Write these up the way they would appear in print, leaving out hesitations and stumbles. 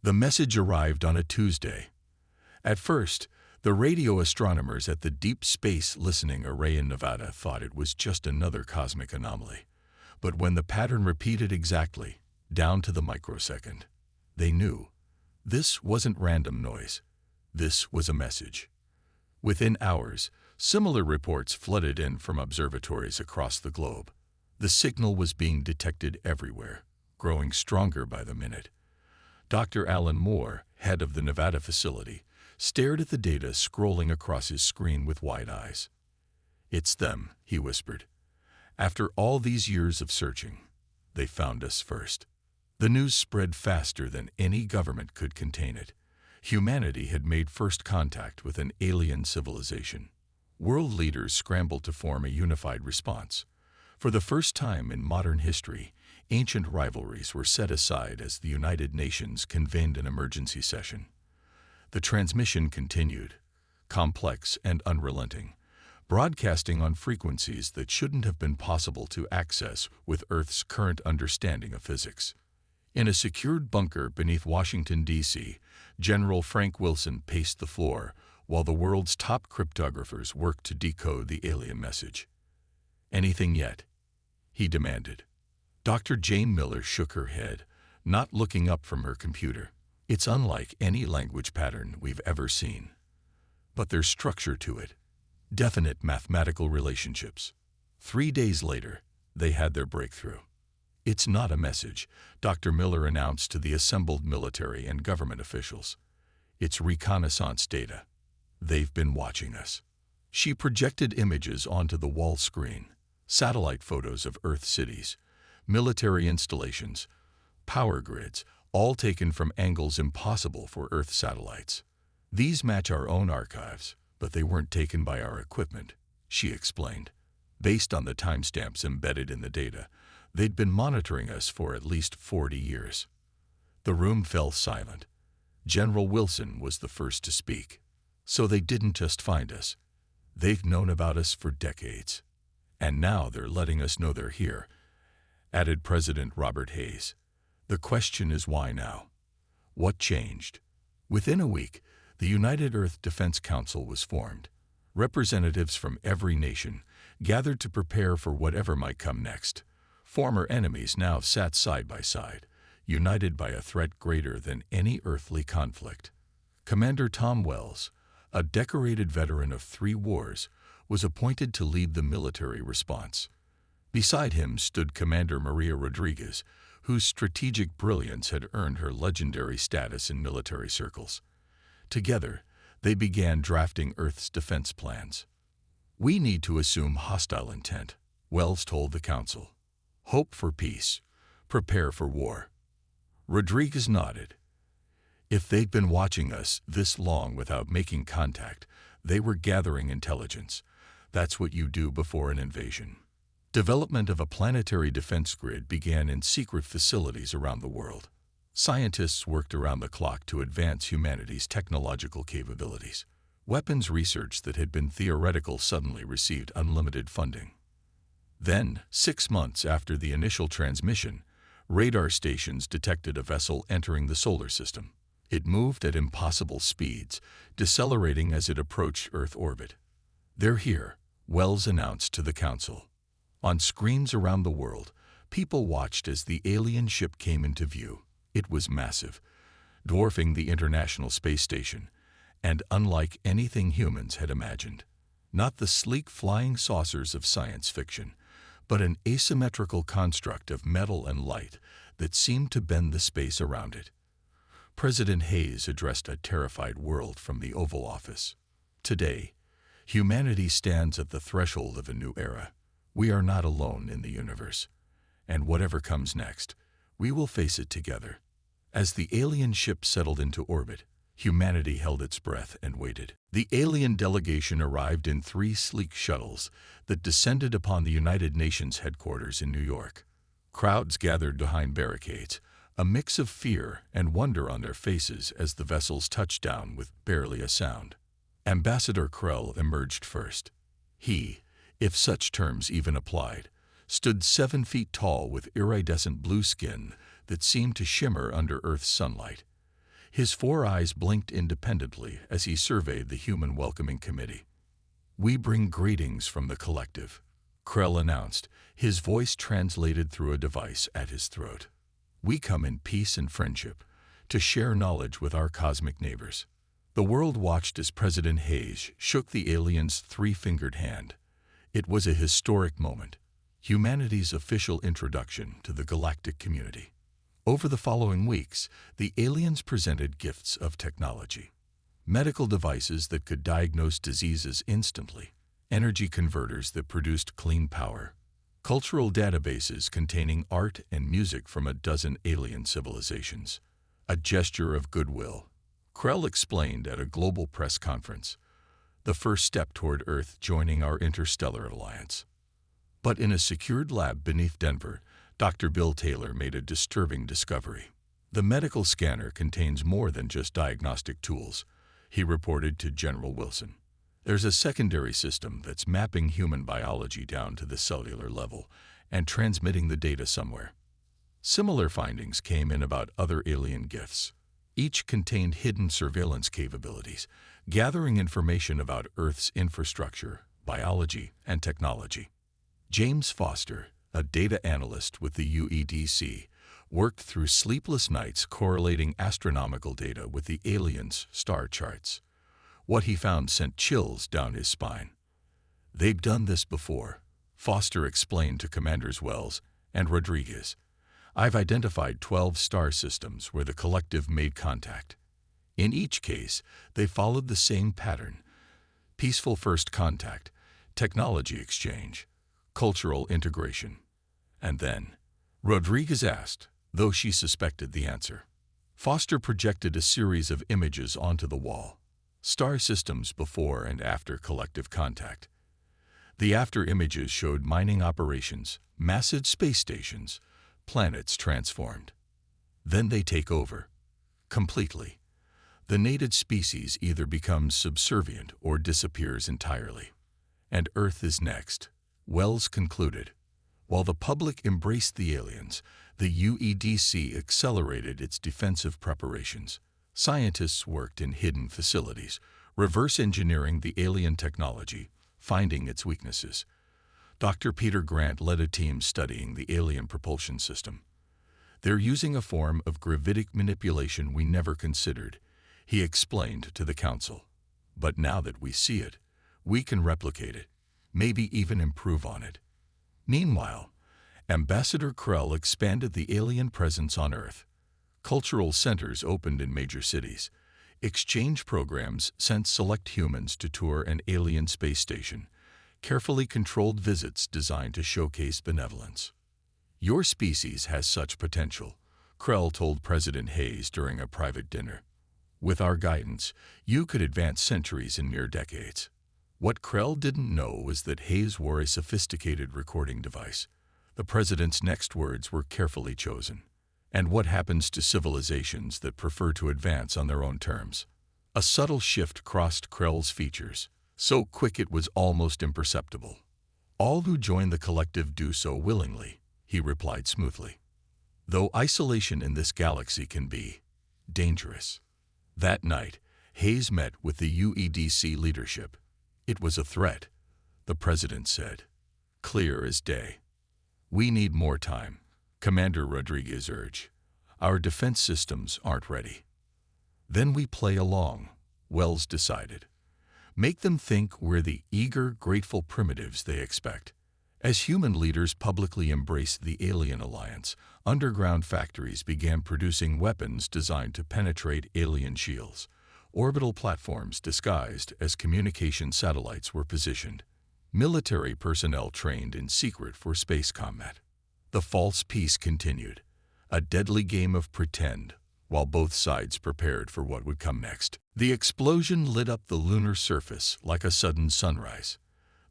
The message arrived on a Tuesday. At first, the radio astronomers at the Deep Space Listening Array in Nevada thought it was just another cosmic anomaly. But when the pattern repeated exactly, down to the microsecond, they knew. This wasn't random noise. This was a message. Within hours, similar reports flooded in from observatories across the globe. The signal was being detected everywhere, growing stronger by the minute. Dr. Alan Moore, head of the Nevada facility, stared at the data scrolling across his screen with wide eyes. "It's them," he whispered. "After all these years of searching, they found us first." The news spread faster than any government could contain it. Humanity had made first contact with an alien civilization. World leaders scrambled to form a unified response. For the first time in modern history, ancient rivalries were set aside as the United Nations convened an emergency session. The transmission continued, complex and unrelenting, broadcasting on frequencies that shouldn't have been possible to access with Earth's current understanding of physics. In a secured bunker beneath Washington, D.C., General Frank Wilson paced the floor while the world's top cryptographers worked to decode the alien message. "Anything yet?" he demanded. Dr. Jane Miller shook her head, not looking up from her computer. "It's unlike any language pattern we've ever seen. But there's structure to it. Definite mathematical relationships." 3 days later, they had their breakthrough. "It's not a message," Dr. Miller announced to the assembled military and government officials. "It's reconnaissance data. They've been watching us." She projected images onto the wall screen, satellite photos of Earth cities, military installations, power grids, all taken from angles impossible for Earth satellites. "These match our own archives, but they weren't taken by our equipment," she explained. "Based on the timestamps embedded in the data, they'd been monitoring us for at least 40 years. The room fell silent. General Wilson was the first to speak. "So they didn't just find us. They've known about us for decades. And now they're letting us know they're here," added President Robert Hayes. "The question is why now? What changed?" Within a week, the United Earth Defense Council was formed. Representatives from every nation gathered to prepare for whatever might come next. Former enemies now sat side by side, united by a threat greater than any earthly conflict. Commander Tom Wells, a decorated veteran of 3 wars, was appointed to lead the military response. Beside him stood Commander Maria Rodriguez, whose strategic brilliance had earned her legendary status in military circles. Together, they began drafting Earth's defense plans. "We need to assume hostile intent," Wells told the council. "Hope for peace. Prepare for war." Rodriguez nodded. If they'd been watching us this long without making contact, they were gathering intelligence. That's what you do before an invasion. Development of a planetary defense grid began in secret facilities around the world. Scientists worked around the clock to advance humanity's technological capabilities. Weapons research that had been theoretical suddenly received unlimited funding. Then, 6 months after the initial transmission, radar stations detected a vessel entering the solar system. It moved at impossible speeds, decelerating as it approached Earth orbit. "They're here," Wells announced to the council. On screens around the world, people watched as the alien ship came into view. It was massive, dwarfing the International Space Station, and unlike anything humans had imagined. Not the sleek flying saucers of science fiction, but an asymmetrical construct of metal and light that seemed to bend the space around it. President Hayes addressed a terrified world from the Oval Office. "Today, humanity stands at the threshold of a new era. We are not alone in the universe. And whatever comes next, we will face it together." As the alien ship settled into orbit, humanity held its breath and waited. The alien delegation arrived in 3 sleek shuttles that descended upon the United Nations headquarters in New York. Crowds gathered behind barricades, a mix of fear and wonder on their faces as the vessels touched down with barely a sound. Ambassador Krell emerged first. He, if such terms even applied, stood 7 feet tall with iridescent blue skin that seemed to shimmer under Earth's sunlight. His 4 eyes blinked independently as he surveyed the human welcoming committee. "We bring greetings from the collective," Krell announced, his voice translated through a device at his throat. "We come in peace and friendship, to share knowledge with our cosmic neighbors." The world watched as President Hayes shook the alien's 3-fingered hand. It was a historic moment, humanity's official introduction to the galactic community. Over the following weeks, the aliens presented gifts of technology. Medical devices that could diagnose diseases instantly, energy converters that produced clean power, cultural databases containing art and music from a dozen alien civilizations. A gesture of goodwill, Krell explained at a global press conference, the first step toward Earth joining our interstellar alliance. But in a secured lab beneath Denver, Dr. Bill Taylor made a disturbing discovery. The medical scanner contains more than just diagnostic tools, he reported to General Wilson. There's a secondary system that's mapping human biology down to the cellular level and transmitting the data somewhere. Similar findings came in about other alien gifts. Each contained hidden surveillance capabilities, gathering information about Earth's infrastructure, biology, and technology. James Foster, a data analyst with the UEDC, worked through sleepless nights correlating astronomical data with the aliens' star charts. What he found sent chills down his spine. "They've done this before," Foster explained to Commanders Wells and Rodriguez. "I've identified 12 star systems where the collective made contact. In each case, they followed the same pattern: peaceful first contact, technology exchange, cultural integration. And then?" Rodriguez asked, though she suspected the answer. Foster projected a series of images onto the wall. Star systems before and after collective contact. The after images showed mining operations, massive space stations, planets transformed. Then they take over. Completely. The native species either becomes subservient or disappears entirely. And Earth is next, Wells concluded. While the public embraced the aliens, the UEDC accelerated its defensive preparations. Scientists worked in hidden facilities, reverse engineering the alien technology, finding its weaknesses. Dr. Peter Grant led a team studying the alien propulsion system. "They're using a form of gravitic manipulation we never considered," he explained to the council. "But now that we see it, we can replicate it, maybe even improve on it." Meanwhile, Ambassador Krell expanded the alien presence on Earth. Cultural centers opened in major cities. Exchange programs sent select humans to tour an alien space station, carefully controlled visits designed to showcase benevolence. "Your species has such potential," Krell told President Hayes during a private dinner. "With our guidance, you could advance centuries in mere decades." What Krell didn't know was that Hayes wore a sophisticated recording device. The president's next words were carefully chosen. "And what happens to civilizations that prefer to advance on their own terms?" A subtle shift crossed Krell's features, so quick it was almost imperceptible. "All who join the collective do so willingly," he replied smoothly. "Though isolation in this galaxy can be dangerous." That night, Hayes met with the UEDC leadership. "It was a threat," the president said, clear as day. "We need more time," Commander Rodriguez urged. "Our defense systems aren't ready." "Then we play along," Wells decided. "Make them think we're the eager, grateful primitives they expect." As human leaders publicly embraced the alien alliance, underground factories began producing weapons designed to penetrate alien shields. Orbital platforms disguised as communication satellites were positioned. Military personnel trained in secret for space combat. The false peace continued, a deadly game of pretend, while both sides prepared for what would come next. The explosion lit up the lunar surface like a sudden sunrise.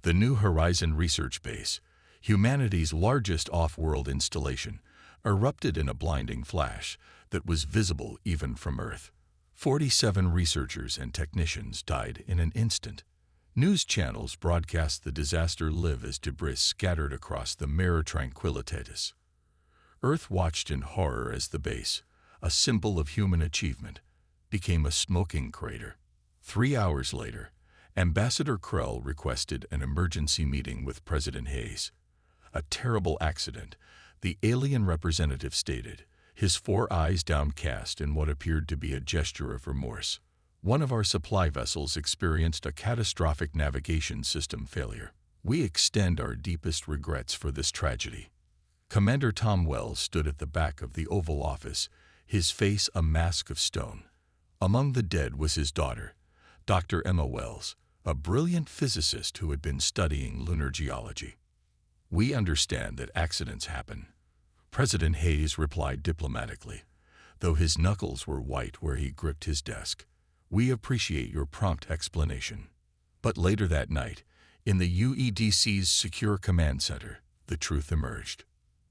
The New Horizon Research Base, humanity's largest off-world installation, erupted in a blinding flash that was visible even from Earth. 47 researchers and technicians died in an instant. News channels broadcast the disaster live as debris scattered across the Mare Tranquillitatis. Earth watched in horror as the base, a symbol of human achievement, became a smoking crater. 3 hours later, Ambassador Krell requested an emergency meeting with President Hayes. A terrible accident, the alien representative stated, his 4 eyes downcast in what appeared to be a gesture of remorse. One of our supply vessels experienced a catastrophic navigation system failure. We extend our deepest regrets for this tragedy. Commander Tom Wells stood at the back of the Oval Office, his face a mask of stone. Among the dead was his daughter, Dr. Emma Wells, a brilliant physicist who had been studying lunar geology. We understand that accidents happen, President Hayes replied diplomatically, though his knuckles were white where he gripped his desk. We appreciate your prompt explanation. But later that night, in the UEDC's Secure Command Center, the truth emerged.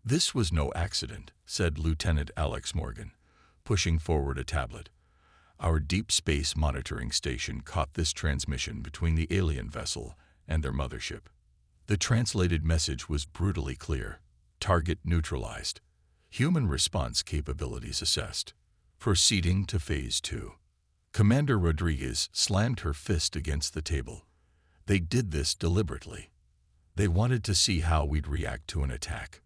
This was no accident, said Lieutenant Alex Morgan, pushing forward a tablet. Our deep space monitoring station caught this transmission between the alien vessel and their mothership. The translated message was brutally clear. Target neutralized. Human response capabilities assessed. Proceeding to Phase 2. Commander Rodriguez slammed her fist against the table. They did this deliberately. They wanted to see how we'd react to an attack.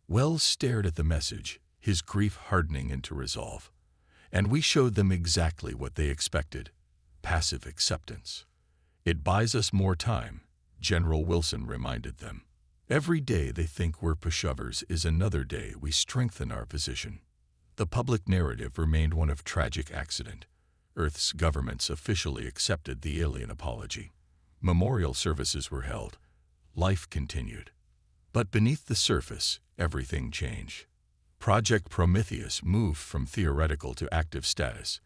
Wells stared at the message, his grief hardening into resolve. And we showed them exactly what they expected. Passive acceptance. It buys us more time, General Wilson reminded them. Every day they think we're pushovers is another day we strengthen our position. The public narrative remained one of tragic accident. Earth's governments officially accepted the alien apology. Memorial services were held. Life continued. But beneath the surface, everything changed. Project Prometheus moved from theoretical to active status.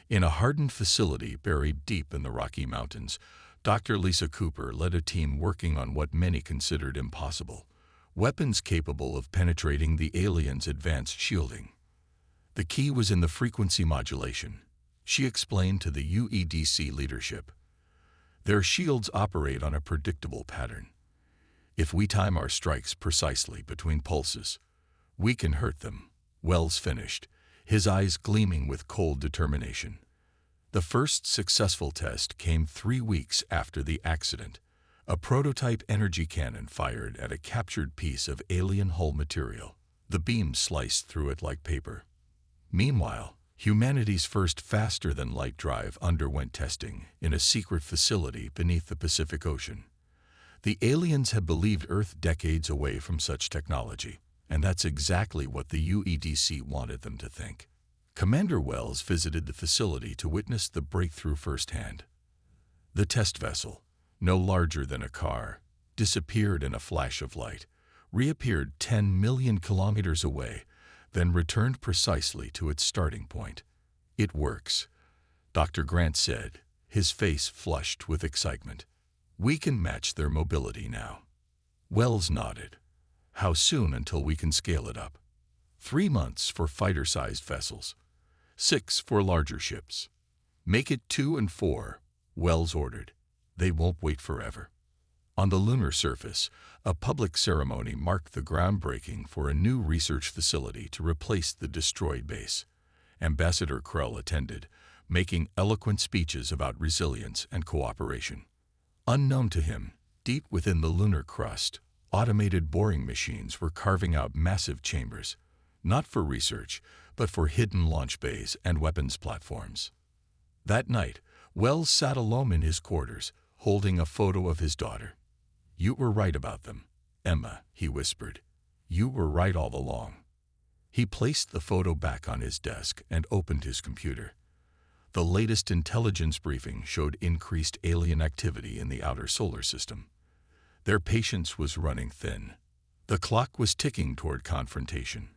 In a hardened facility buried deep in the Rocky Mountains, Dr. Lisa Cooper led a team working on what many considered impossible, weapons capable of penetrating the aliens' advanced shielding. The key was in the frequency modulation, she explained to the UEDC leadership. Their shields operate on a predictable pattern. If we time our strikes precisely between pulses, we can hurt them. Wells finished, his eyes gleaming with cold determination. The first successful test came 3 weeks after the accident. A prototype energy cannon fired at a captured piece of alien hull material. The beam sliced through it like paper. Meanwhile, humanity's first faster-than-light drive underwent testing in a secret facility beneath the Pacific Ocean. The aliens had believed Earth decades away from such technology, and that's exactly what the UEDC wanted them to think. Commander Wells visited the facility to witness the breakthrough firsthand. The test vessel, no larger than a car, disappeared in a flash of light, reappeared 10 million kilometers away, then returned precisely to its starting point. It works, Dr. Grant said, his face flushed with excitement. We can match their mobility now. Wells nodded. How soon until we can scale it up? 3 months for fighter-sized vessels. 6 for larger ships. Make it 2 and 4, Wells ordered. They won't wait forever. On the lunar surface, a public ceremony marked the groundbreaking for a new research facility to replace the destroyed base. Ambassador Krell attended, making eloquent speeches about resilience and cooperation. Unknown to him, deep within the lunar crust, automated boring machines were carving out massive chambers, not for research, but for hidden launch bays and weapons platforms. That night, Wells sat alone in his quarters, holding a photo of his daughter. You were right about them, Emma, he whispered. You were right all along. He placed the photo back on his desk and opened his computer. The latest intelligence briefing showed increased alien activity in the outer solar system. Their patience was running thin. The clock was ticking toward confrontation.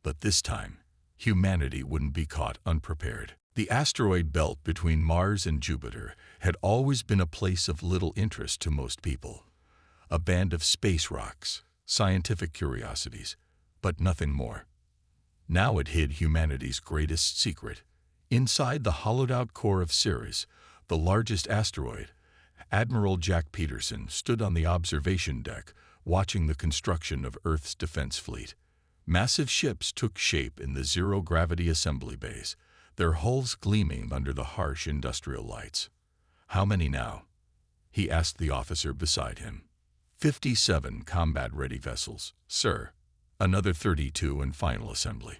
But this time, humanity wouldn't be caught unprepared. The asteroid belt between Mars and Jupiter had always been a place of little interest to most people. A band of space rocks, scientific curiosities, but nothing more. Now it hid humanity's greatest secret. Inside the hollowed-out core of Ceres, the largest asteroid, Admiral Jack Peterson stood on the observation deck, watching the construction of Earth's defense fleet. Massive ships took shape in the zero-gravity assembly bays, their hulls gleaming under the harsh industrial lights. "How many now?" he asked the officer beside him. 57 combat-ready vessels, sir. Another 32 in final assembly."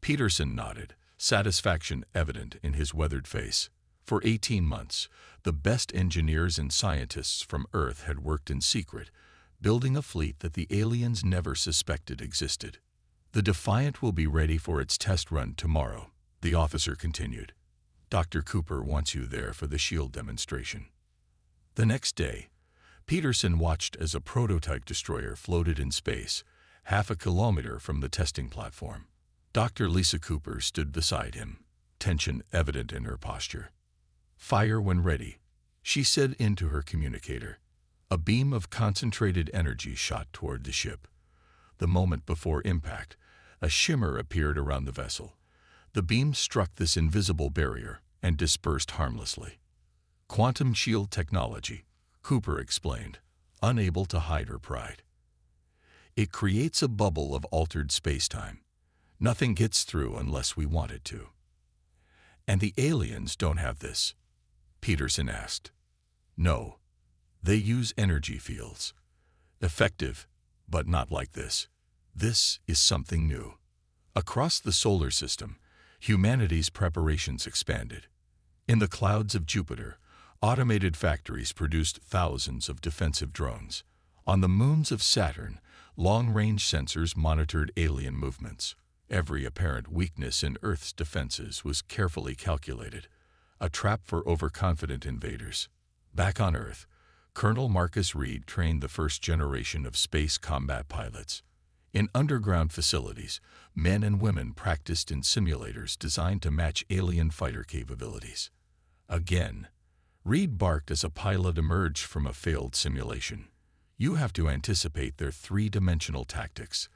Peterson nodded, satisfaction evident in his weathered face. For 18 months, the best engineers and scientists from Earth had worked in secret, building a fleet that the aliens never suspected existed. "The Defiant will be ready for its test run tomorrow," the officer continued. "Dr. Cooper wants you there for the shield demonstration." The next day, Peterson watched as a prototype destroyer floated in space, half a kilometer from the testing platform. Dr. Lisa Cooper stood beside him, tension evident in her posture. "Fire when ready," she said into her communicator. A beam of concentrated energy shot toward the ship. The moment before impact, a shimmer appeared around the vessel. The beam struck this invisible barrier and dispersed harmlessly. "Quantum shield technology," Cooper explained, unable to hide her pride. "It creates a bubble of altered space-time. Nothing gets through unless we want it to." "And the aliens don't have this?" Peterson asked. "No. They use energy fields. Effective, but not like this. This is something new." Across the solar system, humanity's preparations expanded. In the clouds of Jupiter, automated factories produced thousands of defensive drones. On the moons of Saturn, long-range sensors monitored alien movements. Every apparent weakness in Earth's defenses was carefully calculated, a trap for overconfident invaders. Back on Earth, Colonel Marcus Reed trained the first generation of space combat pilots. In underground facilities, men and women practiced in simulators designed to match alien fighter capabilities. Again, Reed barked as a pilot emerged from a failed simulation. "You have to anticipate their three-dimensional tactics.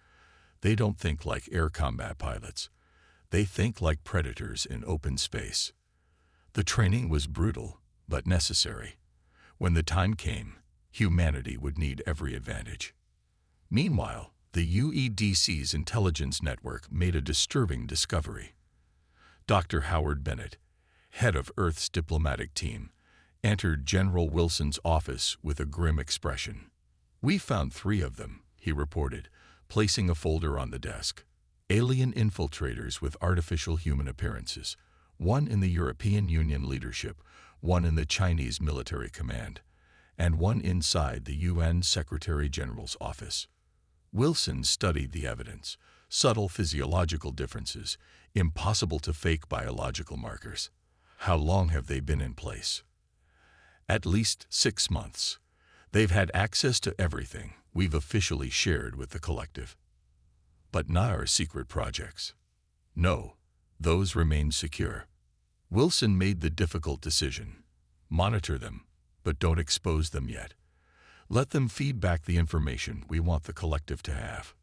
They don't think like air combat pilots. They think like predators in open space." The training was brutal, but necessary. When the time came, humanity would need every advantage. Meanwhile, the UEDC's intelligence network made a disturbing discovery. Dr. Howard Bennett, head of Earth's diplomatic team, entered General Wilson's office with a grim expression. "We found 3 of them," he reported, placing a folder on the desk. "Alien infiltrators with artificial human appearances. 1 in the European Union leadership, 1 in the Chinese military command, and 1 inside the UN Secretary General's office." Wilson studied the evidence, subtle physiological differences, impossible to fake biological markers. "How long have they been in place?" "At least 6 months. They've had access to everything we've officially shared with the collective." "But not our secret projects." "No, those remain secure." Wilson made the difficult decision. Monitor them, but don't expose them yet. Let them feed back the information we want the collective to have.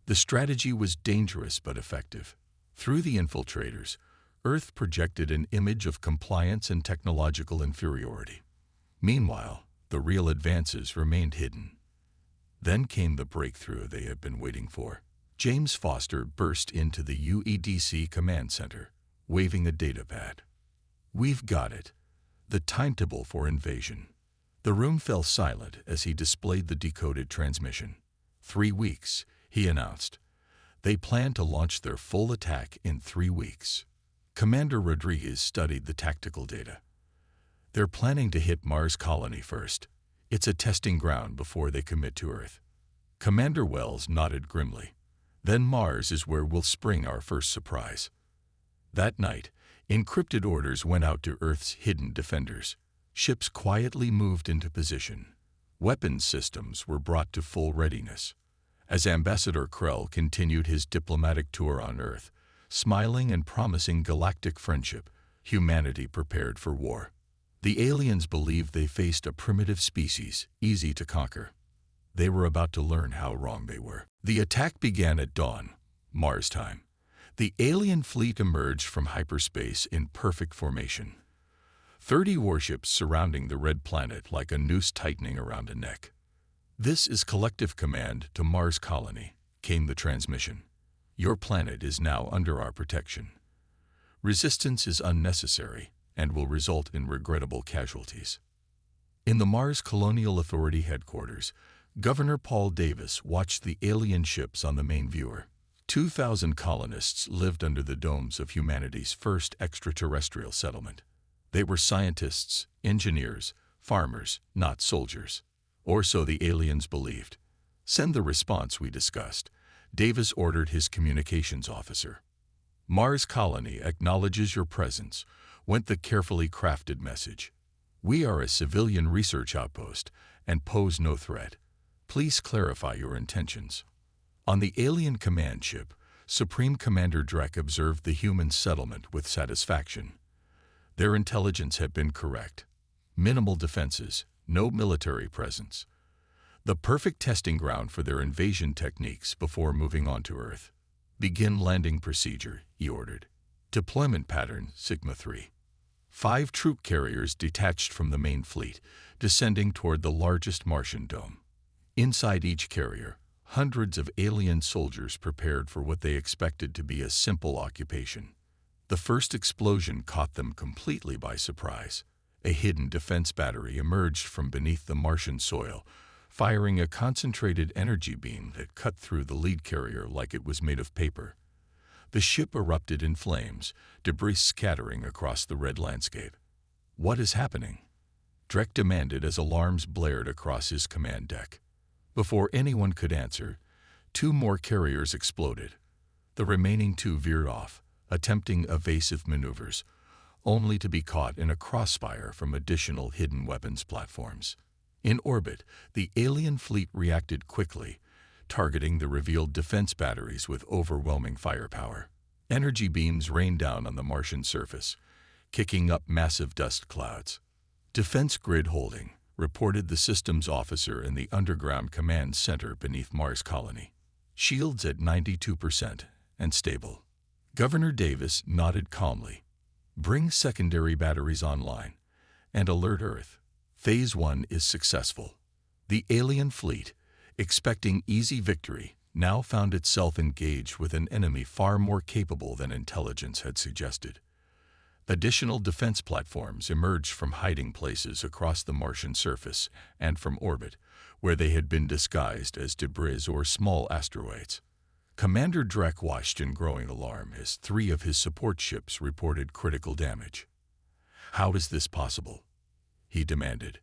The strategy was dangerous but effective. Through the infiltrators, Earth projected an image of compliance and technological inferiority. Meanwhile, the real advances remained hidden. Then came the breakthrough they had been waiting for. James Foster burst into the UEDC command center, waving a datapad. "We've got it. The timetable for invasion." The room fell silent as he displayed the decoded transmission. 3 weeks, he announced. They plan to launch their full attack in 3 weeks. Commander Rodriguez studied the tactical data. "They're planning to hit Mars colony first. It's a testing ground before they commit to Earth." Commander Wells nodded grimly. "Then Mars is where we'll spring our first surprise." That night, encrypted orders went out to Earth's hidden defenders. Ships quietly moved into position. Weapons systems were brought to full readiness. As Ambassador Krell continued his diplomatic tour on Earth, smiling and promising galactic friendship, humanity prepared for war. The aliens believed they faced a primitive species, easy to conquer. They were about to learn how wrong they were. The attack began at dawn, Mars time. The alien fleet emerged from hyperspace in perfect formation. 30 warships surrounding the red planet like a noose tightening around a neck. "This is collective command to Mars colony," came the transmission. "Your planet is now under our protection." Resistance is unnecessary and will result in regrettable casualties. In the Mars Colonial Authority headquarters, Governor Paul Davis watched the alien ships on the main viewer. 2,000 colonists lived under the domes of humanity's first extraterrestrial settlement. They were scientists, engineers, farmers, not soldiers. Or so the aliens believed. "Send the response we discussed," Davis ordered his communications officer. "Mars Colony acknowledges your presence," went the carefully crafted message. "We are a civilian research outpost and pose no threat. Please clarify your intentions." On the alien command ship, Supreme Commander Drek observed the human settlement with satisfaction. Their intelligence had been correct. Minimal defenses, no military presence. The perfect testing ground for their invasion techniques before moving on to Earth. "Begin landing procedure," he ordered. Deployment pattern, Sigma 3. 5 troop carriers detached from the main fleet, descending toward the largest Martian dome. Inside each carrier, hundreds of alien soldiers prepared for what they expected to be a simple occupation. The first explosion caught them completely by surprise. A hidden defense battery emerged from beneath the Martian soil, firing a concentrated energy beam that cut through the lead carrier like it was made of paper. The ship erupted in flames, debris scattering across the red landscape. "What is happening?" Drek demanded as alarms blared across his command deck. Before anyone could answer, 2 more carriers exploded. The remaining 2 veered off, attempting evasive maneuvers, only to be caught in a crossfire from additional hidden weapons platforms. In orbit, the alien fleet reacted quickly, targeting the revealed defense batteries with overwhelming firepower. Energy beams rained down on the Martian surface, kicking up massive dust clouds. "Defense grid holding," reported the systems officer in the underground command center beneath Mars Colony. "Shields at 92% and stable." Governor Davis nodded calmly. "Bring secondary batteries online and alert Earth. Phase 1 is successful." The alien fleet, expecting easy victory, now found itself engaged with an enemy far more capable than intelligence had suggested. Additional defense platforms emerged from hiding places across the Martian surface and from orbit, where they had been disguised as debris or small asteroids. Commander Drek watched in growing alarm as 3 of his support ships reported critical damage. "How is this possible?" he demanded.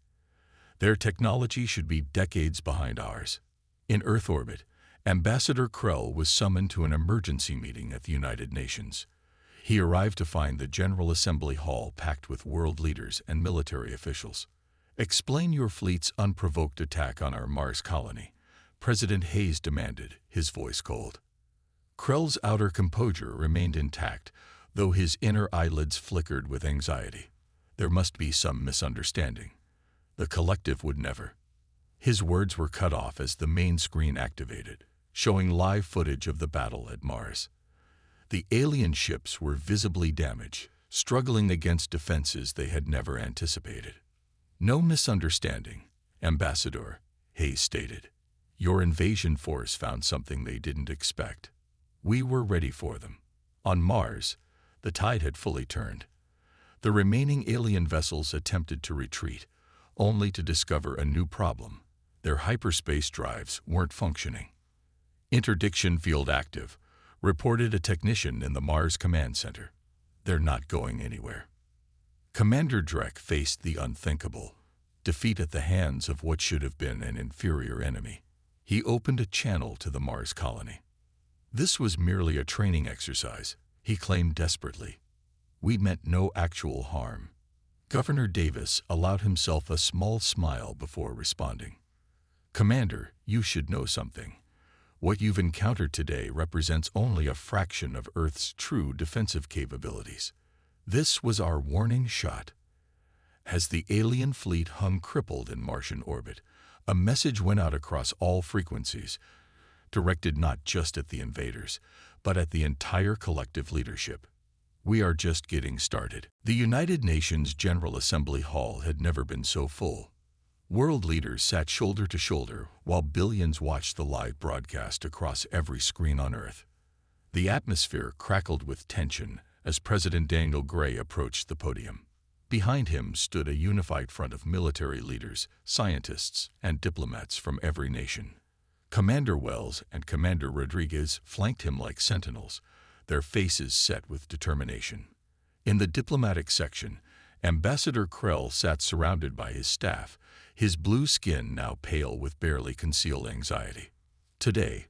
"Their technology should be decades behind ours." In Earth orbit, Ambassador Krell was summoned to an emergency meeting at the United Nations. He arrived to find the General Assembly Hall packed with world leaders and military officials. "Explain your fleet's unprovoked attack on our Mars colony," President Hayes demanded, his voice cold. Krell's outer composure remained intact, though his inner eyelids flickered with anxiety. There must be some misunderstanding. The collective would never. His words were cut off as the main screen activated, showing live footage of the battle at Mars. The alien ships were visibly damaged, struggling against defenses they had never anticipated. "No misunderstanding, Ambassador," Hayes stated. "Your invasion force found something they didn't expect. We were ready for them." On Mars, the tide had fully turned. The remaining alien vessels attempted to retreat, only to discover a new problem. Their hyperspace drives weren't functioning. "Interdiction field active," reported a technician in the Mars Command Center. "They're not going anywhere." Commander Drek faced the unthinkable, defeat at the hands of what should have been an inferior enemy. He opened a channel to the Mars colony. "This was merely a training exercise," he claimed desperately. "We meant no actual harm." Governor Davis allowed himself a small smile before responding. "Commander, you should know something. What you've encountered today represents only a fraction of Earth's true defensive capabilities. This was our warning shot." As the alien fleet hung crippled in Martian orbit, a message went out across all frequencies, directed not just at the invaders, but at the entire collective leadership. "We are just getting started." The United Nations General Assembly Hall had never been so full. World leaders sat shoulder to shoulder while billions watched the live broadcast across every screen on Earth. The atmosphere crackled with tension as President Daniel Gray approached the podium. Behind him stood a unified front of military leaders, scientists, and diplomats from every nation. Commander Wells and Commander Rodriguez flanked him like sentinels, their faces set with determination. In the diplomatic section, Ambassador Krell sat surrounded by his staff, his blue skin now pale with barely concealed anxiety. Today,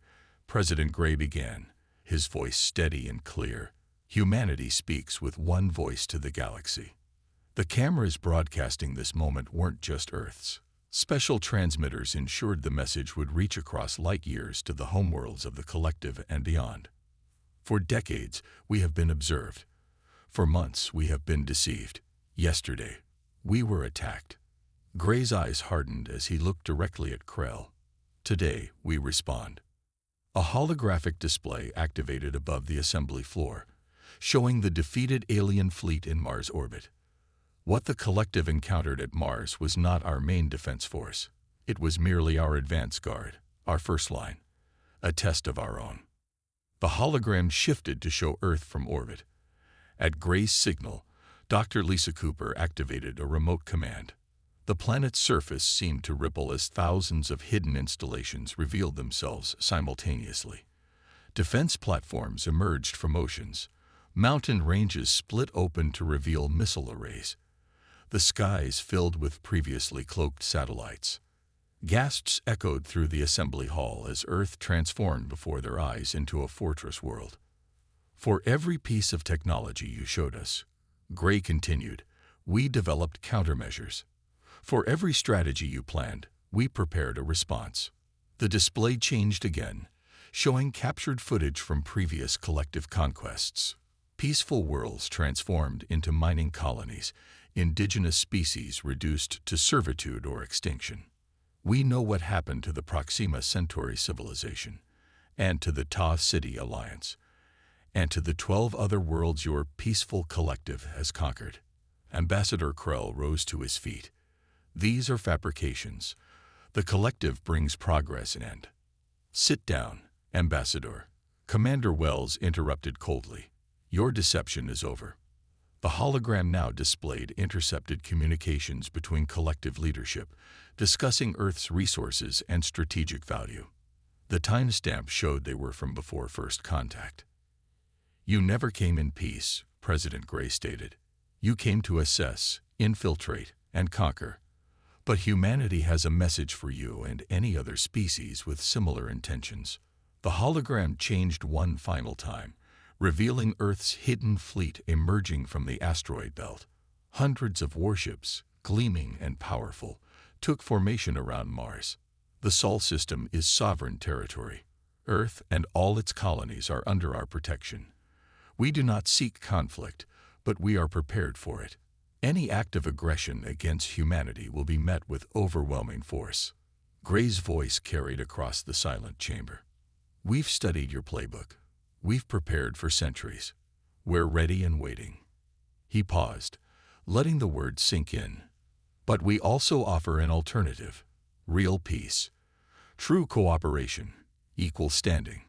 President Gray began, his voice steady and clear. Humanity speaks with one voice to the galaxy. The cameras broadcasting this moment weren't just Earth's. Special transmitters ensured the message would reach across light years to the homeworlds of the collective and beyond. For decades, we have been observed. For months, we have been deceived. Yesterday, we were attacked. Gray's eyes hardened as he looked directly at Krell. Today, we respond. A holographic display activated above the assembly floor, showing the defeated alien fleet in Mars orbit. What the collective encountered at Mars was not our main defense force. It was merely our advance guard, our first line, a test of our own. The hologram shifted to show Earth from orbit. At Gray's signal, Dr. Lisa Cooper activated a remote command. The planet's surface seemed to ripple as thousands of hidden installations revealed themselves simultaneously. Defense platforms emerged from oceans. Mountain ranges split open to reveal missile arrays. The skies filled with previously cloaked satellites. Gasps echoed through the assembly hall as Earth transformed before their eyes into a fortress world. For every piece of technology you showed us, Gray continued, we developed countermeasures. For every strategy you planned, we prepared a response. The display changed again, showing captured footage from previous collective conquests. Peaceful worlds transformed into mining colonies, indigenous species reduced to servitude or extinction. We know what happened to the Proxima Centauri civilization, and to the Ta City Alliance, and to the 12 other worlds your peaceful collective has conquered. Ambassador Krell rose to his feet. These are fabrications. The collective brings progress and... Sit down, Ambassador. Commander Wells interrupted coldly. Your deception is over. The hologram now displayed intercepted communications between collective leadership, discussing Earth's resources and strategic value. The timestamp showed they were from before first contact. You never came in peace, President Gray stated. You came to assess, infiltrate, and conquer. But humanity has a message for you and any other species with similar intentions. The hologram changed one final time, revealing Earth's hidden fleet emerging from the asteroid belt. Hundreds of warships, gleaming and powerful, took formation around Mars. The Sol system is sovereign territory. Earth and all its colonies are under our protection. We do not seek conflict, but we are prepared for it. Any act of aggression against humanity will be met with overwhelming force. Gray's voice carried across the silent chamber. We've studied your playbook. We've prepared for centuries. We're ready and waiting. He paused, letting the words sink in. But we also offer an alternative. Real peace. True cooperation. Equal standing.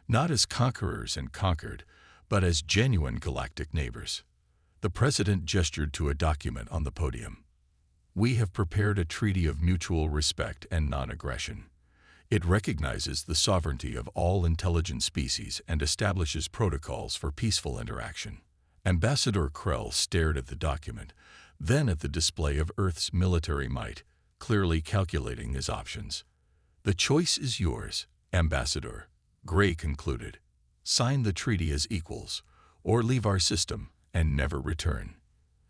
Not as conquerors and conquered, but as genuine galactic neighbors. The President gestured to a document on the podium. We have prepared a treaty of mutual respect and non-aggression. It recognizes the sovereignty of all intelligent species and establishes protocols for peaceful interaction. Ambassador Krell stared at the document, then at the display of Earth's military might, clearly calculating his options. The choice is yours, Ambassador, Gray concluded. Sign the treaty as equals, or leave our system and never return.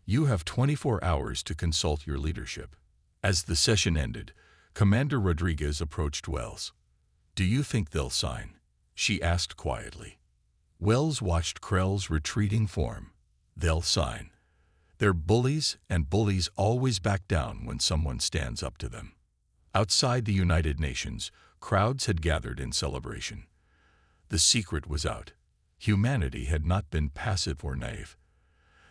You have 24 hours to consult your leadership. As the session ended, Commander Rodriguez approached Wells. Do you think they'll sign? She asked quietly. Wells watched Krell's retreating form. They'll sign. They're bullies, and bullies always back down when someone stands up to them. Outside the United Nations, crowds had gathered in celebration. The secret was out. Humanity had not been passive or naive.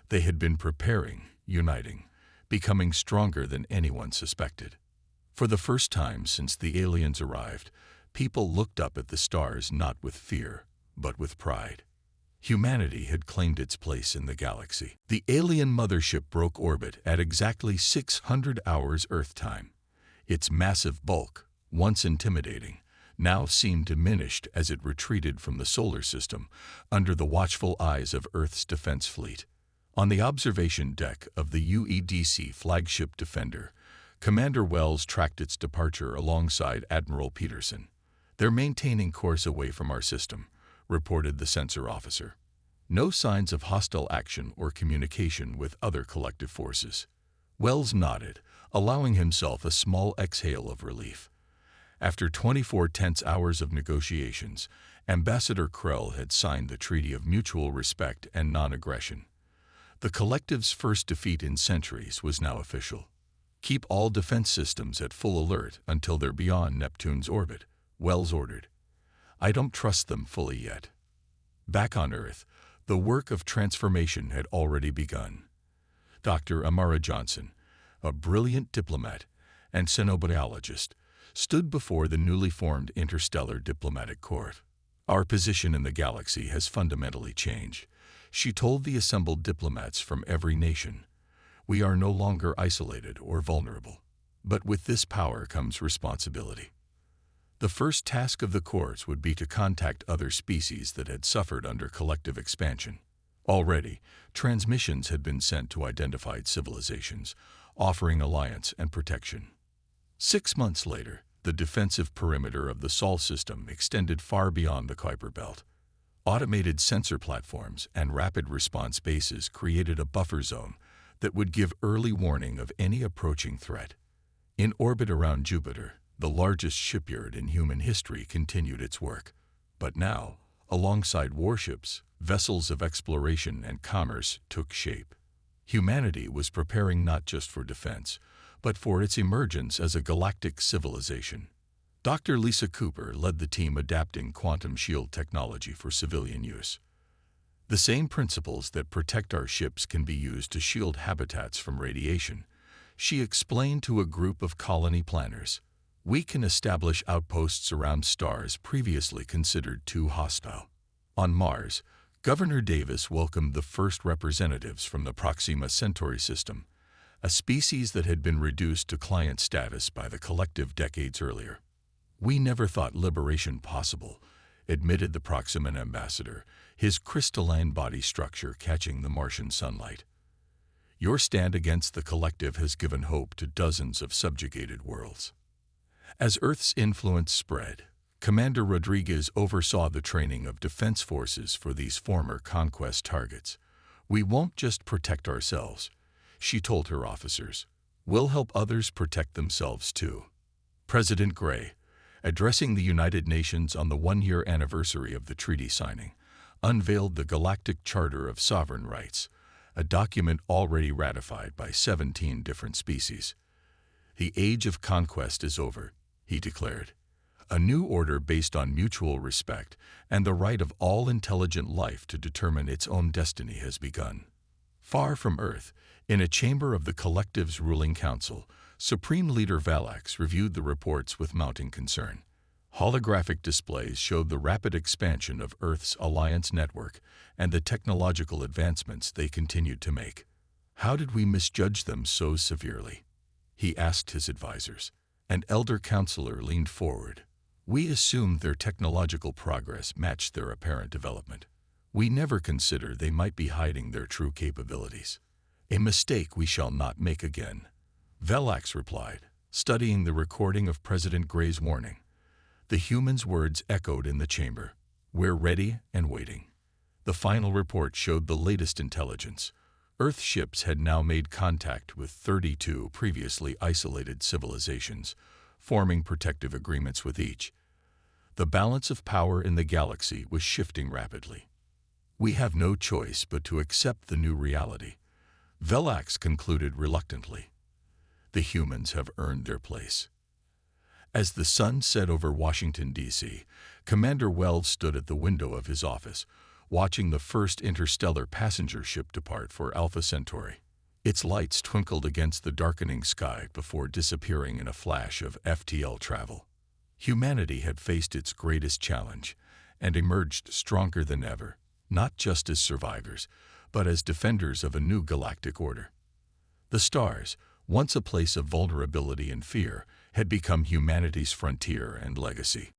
They had been preparing, uniting, becoming stronger than anyone suspected. For the first time since the aliens arrived, people looked up at the stars not with fear, but with pride. Humanity had claimed its place in the galaxy. The alien mothership broke orbit at exactly 600 hours Earth time. Its massive bulk, once intimidating, now seemed diminished as it retreated from the solar system under the watchful eyes of Earth's defense fleet. On the observation deck of the UEDC flagship Defender, Commander Wells tracked its departure alongside Admiral Peterson. "They're maintaining course away from our system," reported the sensor officer. No signs of hostile action or communication with other collective forces. Wells nodded, allowing himself a small exhale of relief. After 24 tense hours of negotiations, Ambassador Krell had signed the Treaty of Mutual Respect and Non-Aggression. The collective's first defeat in centuries was now official. "Keep all defense systems at full alert until they're beyond Neptune's orbit," Wells ordered. "I don't trust them fully yet." Back on Earth, the work of transformation had already begun. Dr. Amara Johnson, a brilliant diplomat and xenobiologist, stood before the newly formed Interstellar Diplomatic Court. "Our position in the galaxy has fundamentally changed," she told the assembled diplomats from every nation. "We are no longer isolated or vulnerable. But with this power comes responsibility." The first task of the court would be to contact other species that had suffered under collective expansion. Already, transmissions had been sent to identified civilizations, offering alliance and protection. 6 months later, the defensive perimeter of the Sol system extended far beyond the Kuiper Belt. Automated sensor platforms and rapid response bases created a buffer zone that would give early warning of any approaching threat. In orbit around Jupiter, the largest shipyard in human history continued its work. But now, alongside warships, vessels of exploration and commerce took shape. Humanity was preparing not just for defense, but for its emergence as a galactic civilization. Dr. Lisa Cooper led the team adapting quantum shield technology for civilian use. "The same principles that protect our ships can be used to shield habitats from radiation," she explained to a group of colony planners. "We can establish outposts around stars previously considered too hostile." On Mars, Governor Davis welcomed the first representatives from the Proxima Centauri system, a species that had been reduced to client status by the collective decades earlier. "We never thought liberation possible," admitted the Proximan ambassador, his crystalline body structure catching the Martian sunlight. "Your stand against the collective has given hope to dozens of subjugated worlds." As Earth's influence spread, Commander Rodriguez oversaw the training of defense forces for these former conquest targets. "We won't just protect ourselves," she told her officers. "We'll help others protect themselves too." President Gray, addressing the United Nations on the one-year anniversary of the treaty signing, unveiled the Galactic Charter of Sovereign Rights, a document already ratified by 17 different species. "The age of conquest is over," he declared. "A new order based on mutual respect and the right of all intelligent life to determine its own destiny has begun." Far from Earth, in a chamber of the collective's ruling council, Supreme Leader Valax reviewed the reports with mounting concern. Holographic displays showed the rapid expansion of Earth's alliance network and the technological advancements they continued to make. "How did we misjudge them so severely?" he asked his advisors. An elder counselor leaned forward. "We assumed their technological progress matched their apparent development. We never considered they might be hiding their true capabilities. A mistake we shall not make again," Valax replied, studying the recording of President Gray's warning. The human's words echoed in the chamber. "We're ready and waiting." The final report showed the latest intelligence. Earth ships had now made contact with 32 previously isolated civilizations, forming protective agreements with each. The balance of power in the galaxy was shifting rapidly. "We have no choice but to accept the new reality," Valax concluded reluctantly. "The humans have earned their place." As the sun set over Washington, D.C., Commander Wells stood at the window of his office, watching the first interstellar passenger ship depart for Alpha Centauri. Its lights twinkled against the darkening sky before disappearing in a flash of FTL travel. Humanity had faced its greatest challenge and emerged stronger than ever. not just as survivors, but as defenders of a new galactic order. The stars, once a place of vulnerability and fear, had become humanity's frontier and legacy.